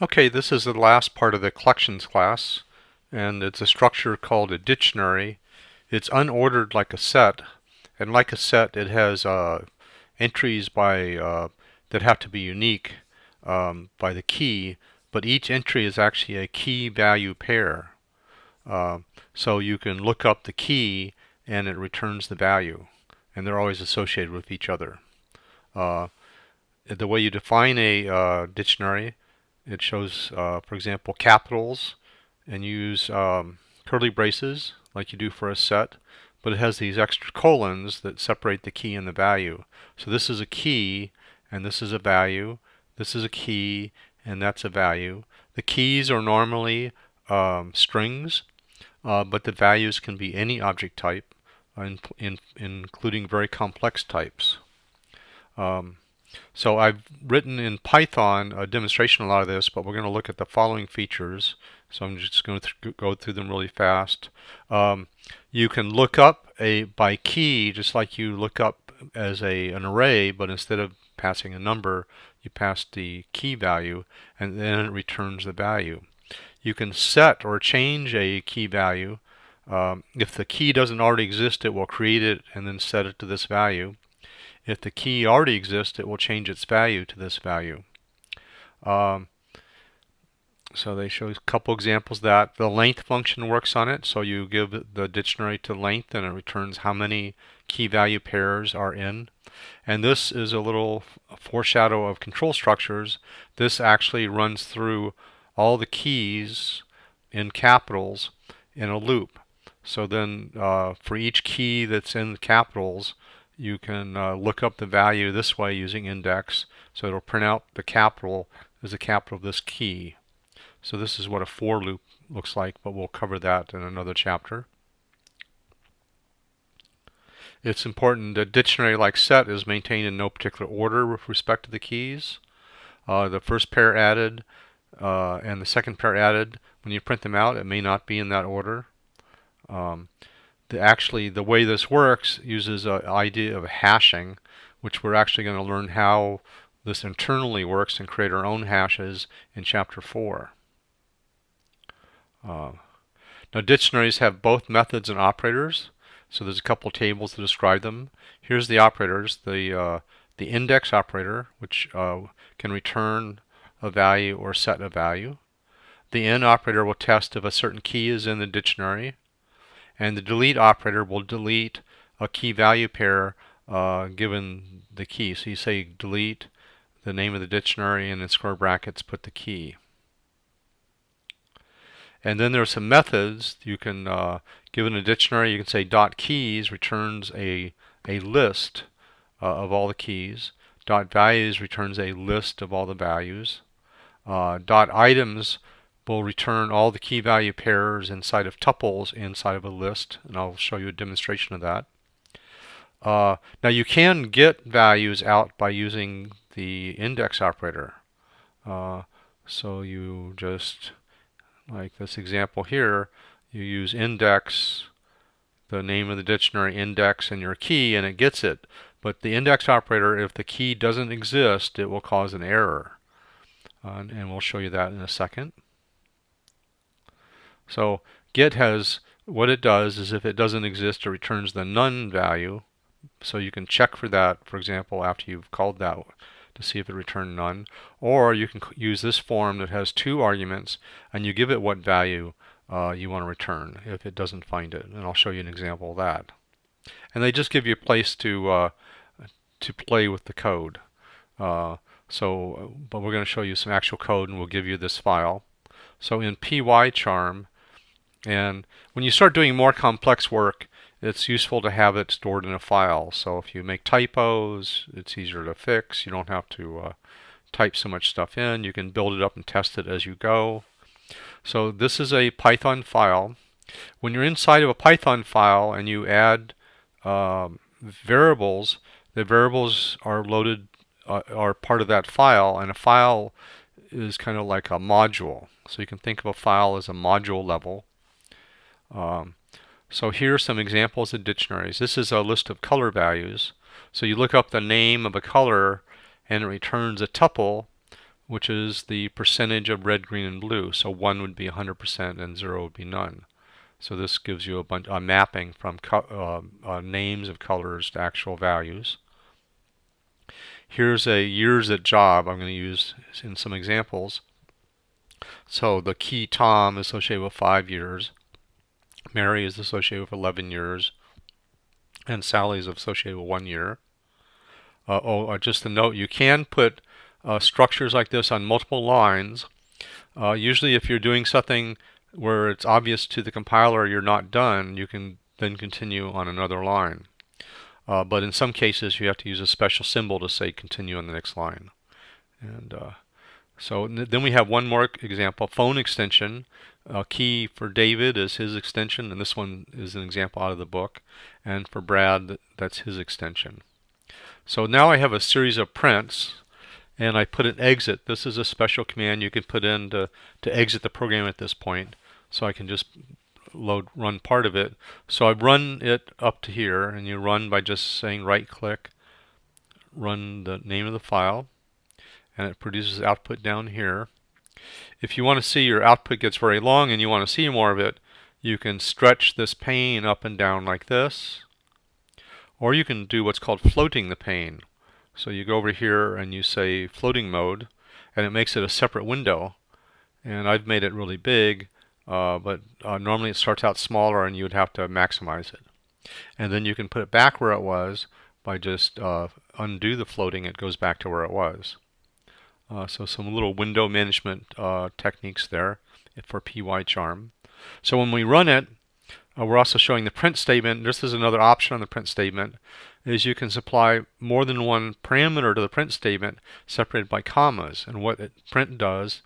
Okay, this is the last part of the collections class, and it's a structure called a dictionary. It's unordered like a set, and like a set, it has entries that have to be unique by the key, but each entry is actually a key value pair. Uh, so you can look up the key and it returns the value, and they're always associated with each other. Uh, the way you define a dictionary, it shows, for example, capitals, and you use curly braces like you do for a set, but it has these extra colons that separate the key and the value. So this is a key, and this is a value. This is a key, and that's a value. The keys are normally strings, but the values can be any object type, including very complex types. Um, so I've written in Python a demonstration of a lot of this, but we're going to look at the following features. So I'm just going to go through them really fast. Um, you can look up by key, just like you look up as an array, but instead of passing a number, you pass the key value, and then it returns the value. You can set or change a key value. If the key doesn't already exist, it will create it and then set it to this value. If the key already exists, it will change its value to this value. Um, so they show a couple examples of that. The length function works on it. So you give the dictionary to length and it returns how many key value pairs are in. And this is a little foreshadow of control structures. This actually runs through all the keys in capitals in a loop. So then for each key that's in the capitals, you can look up the value this way using index. So it'll print out the capital as the capital of this key. So this is what a for loop looks like, but we'll cover that in another chapter. It's important that dictionary like set is maintained in no particular order with respect to the keys. The first pair added and the second pair added, when you print them out, it may not be in that order. Actually, the way this works uses an idea of hashing, which we're actually going to learn how this internally works and create our own hashes in Chapter 4. Now, dictionaries have both methods and operators, so there's a couple tables to describe them. Here's the operators. The index operator, which can return a value or set a value. The in operator will test if a certain key is in the dictionary. And the delete operator will delete a key value pair given the key. So you say delete the name of the dictionary and in square brackets put the key. And then there are some methods. You can, given a dictionary, you can say dot keys returns a list of all the keys. Dot values returns a list of all the values. Dot items will return all the key value pairs inside of tuples inside of a list, and I'll show you a demonstration of that. Now you can get values out by using the index operator. So you just, like this example here, you use index, the name of the dictionary, index, and your key, and it gets it. But the index operator, if the key doesn't exist, it will cause an error. And we'll show you that in a second. So get has, what it does is if it doesn't exist, it returns the none value. So you can check for that, for example, after you've called that to see if it returned none. Or you can use this form that has two arguments, and you give it what value you want to return if it doesn't find it. And I'll show you an example of that. And they just give you a place to play with the code. But we're going to show you some actual code, and we'll give you this file. So in pycharm, and when you start doing more complex work, it's useful to have it stored in a file. So if you make typos, it's easier to fix. You don't have to type so much stuff in. You can build it up and test it as you go. So this is a Python file. When you're inside of a Python file and you add variables, the variables are loaded, are part of that file, and a file is kind of like a module. So you can think of a file as a module level. So here are some examples of dictionaries. This is a list of color values. So you look up the name of a color and it returns a tuple which is the percentage of red, green, and blue. So 1 would be 100% and 0 would be none. So this gives you a mapping from names of colors to actual values. Here's a years at job I'm going to use in some examples. So the key Tom is associated with 5 years. Mary is associated with 11 years. And Sally is associated with 1 year. Just a note, you can put structures like this on multiple lines. Usually if you're doing something where it's obvious to the compiler you're not done, you can then continue on another line. But in some cases you have to use a special symbol to say continue on the next line. And so then we have one more example, phone extension. Key for David is his extension, and this one is an example out of the book. And for Brad, that's his extension. So now I have a series of prints, and I put an exit. This is a special command you can put in to exit the program at this point. So I can just run part of it. So I run it up to here, and you run by just saying right-click, run the name of the file, and it produces output down here. If you want to see your output gets very long and you want to see more of it, you can stretch this pane up and down like this, or you can do what's called floating the pane. So you go over here and you say floating mode, and it makes it a separate window. And I've made it really big, but normally it starts out smaller and you would have to maximize it. And then you can put it back where it was by just undo the floating. It goes back to where it was. So some little window management techniques there for PyCharm. So when we run it, we're also showing the print statement. This is another option on the print statement, is you can supply more than one parameter to the print statement separated by commas. And what print does,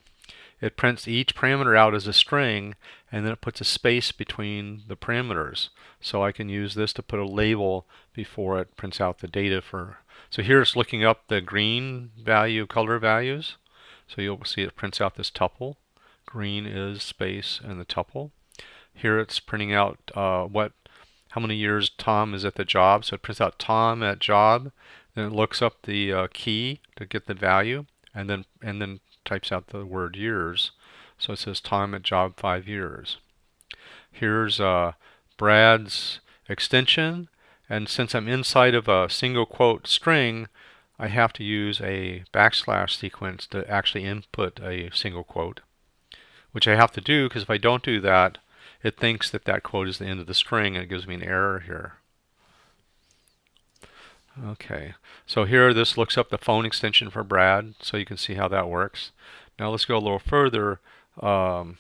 it prints each parameter out as a string, and then it puts a space between the parameters. So I can use this to put a label before it prints out the data for. So here it's looking up the green value, color values. So you'll see it prints out this tuple. Green is space and the tuple. Here it's printing out how many years Tom is at the job. So it prints out Tom at job. Then it looks up the key to get the value, and then types out the word years. So it says Tom at job 5 years. Here's Brad's extension. And since I'm inside of a single quote string, I have to use a backslash sequence to actually input a single quote, which I have to do because if I don't do that, it thinks that that quote is the end of the string and it gives me an error here. Okay, so here this looks up the phone extension for Brad, so you can see how that works. Now let's go a little further. So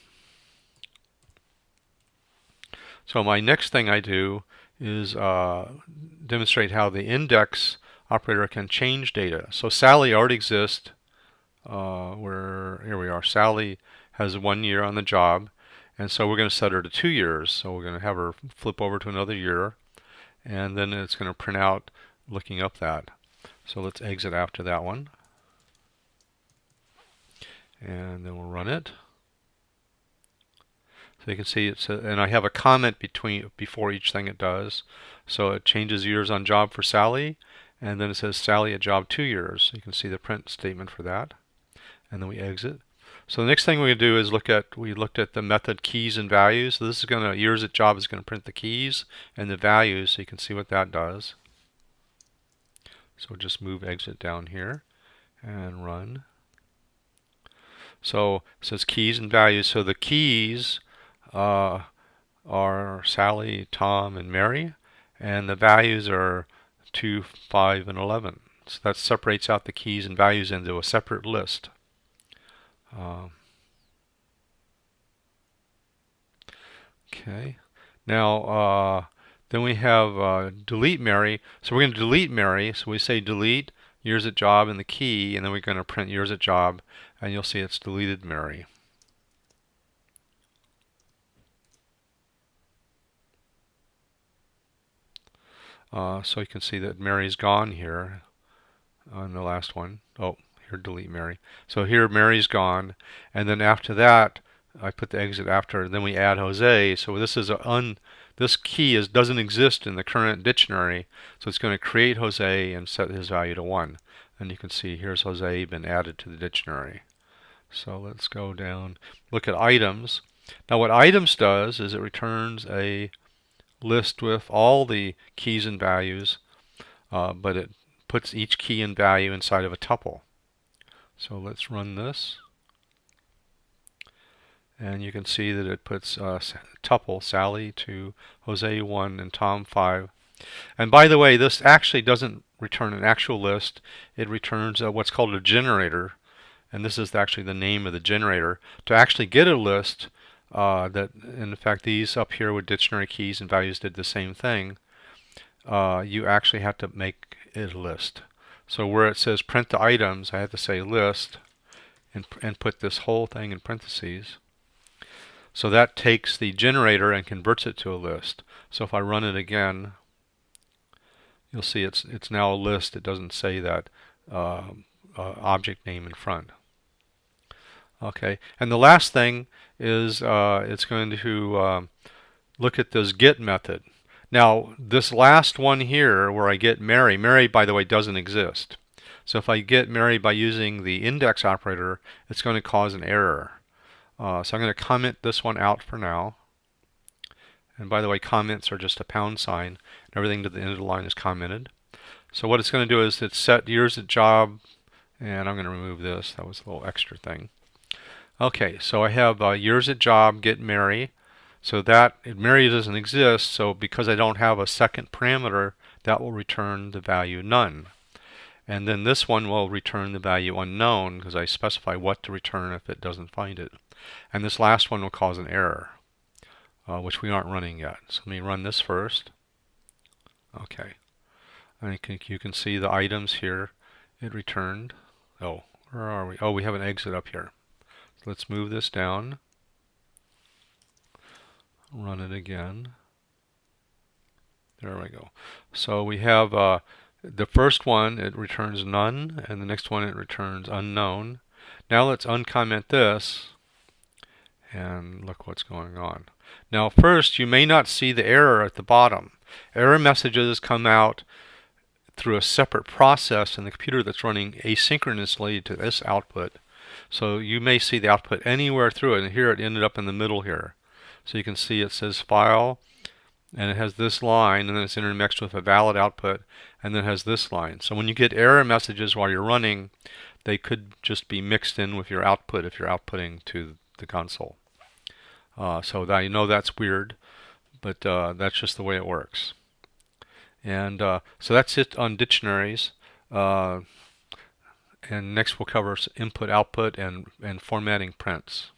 my next thing I do is demonstrate how the index operator can change data. So Sally already exists. Here we are. Sally has 1 year on the job, and so we're going to set her to 2 years. So we're going to have her flip over to another year, and then it's going to print out looking up that. So let's exit after that one, and then we'll run it. So you can see it's and I have a comment before each thing it does. So it changes years on job for Sally, and then it says Sally at job 2 years. So you can see the print statement for that, and then we exit. So the next thing we're going to do is we looked at the method keys and values. So this is going to years at job is going to print the keys and the values, so you can see what that does. So just move exit down here and run. So it says keys and values. So the keys are Sally, Tom, and Mary, and the values are 2, 5, and 11. So that separates out the keys and values into a separate list. Okay. Now then we have delete Mary. So we're going to delete Mary. So we say delete years at job and the key, and then we're going to print years at job, and you'll see it's deleted Mary. So you can see that Mary's gone here on the last one. Oh, here, delete Mary. So here Mary's gone, and then after that I put the exit after, and then we add Jose. So this is this key doesn't exist in the current dictionary, so it's going to create Jose and set his value to 1. And you can see here's Jose been added to the dictionary. So let's go down, look at items. Now what items does is it returns a list with all the keys and values, but it puts each key and value inside of a tuple. So let's run this. And you can see that it puts tuple Sally to Jose 1 and Tom 5. And by the way, this actually doesn't return an actual list. It returns what's called a generator. And this is actually the name of the generator. To actually get a list, in fact, these up here with dictionary keys and values did the same thing. You actually have to make it a list. So where it says print the items, I have to say list and put this whole thing in parentheses. So that takes the generator and converts it to a list. So if I run it again, you'll see it's now a list. It doesn't say that object name in front. Okay, and the last thing is it's going to look at this get method. Now this last one here where I get Mary, Mary by the way doesn't exist. So if I get Mary by using the index operator, it's going to cause an error. So I'm going to comment this one out for now. And by the way, comments are just a pound sign. Everything to the end of the line is commented. So what it's going to do is it's set years at job, and I'm going to remove this. That was a little extra thing. Okay, so I have years at job, get Mary. So that Mary doesn't exist, so because I don't have a second parameter, that will return the value none. And then this one will return the value unknown because I specify what to return if it doesn't find it. And this last one will cause an error, which we aren't running yet. So let me run this first. Okay. I think you can see the items here. It returned. Oh, where are we? Oh, we have an exit up here. So let's move this down. Run it again. There we go. So we have the first one, it returns none, and the next one it returns unknown. Now let's uncomment this and look what's going on. Now first, you may not see the error at the bottom. Error messages come out through a separate process in the computer that's running asynchronously to this output. So you may see the output anywhere through it, and here it ended up in the middle here. So you can see it says file, and it has this line, and then it's intermixed with a valid output, and then it has this line. So when you get error messages while you're running, they could just be mixed in with your output if you're outputting to the console. So that, you know that's weird, but that's just the way it works. And so that's it on dictionaries. And next we'll cover input, output, and formatting prints.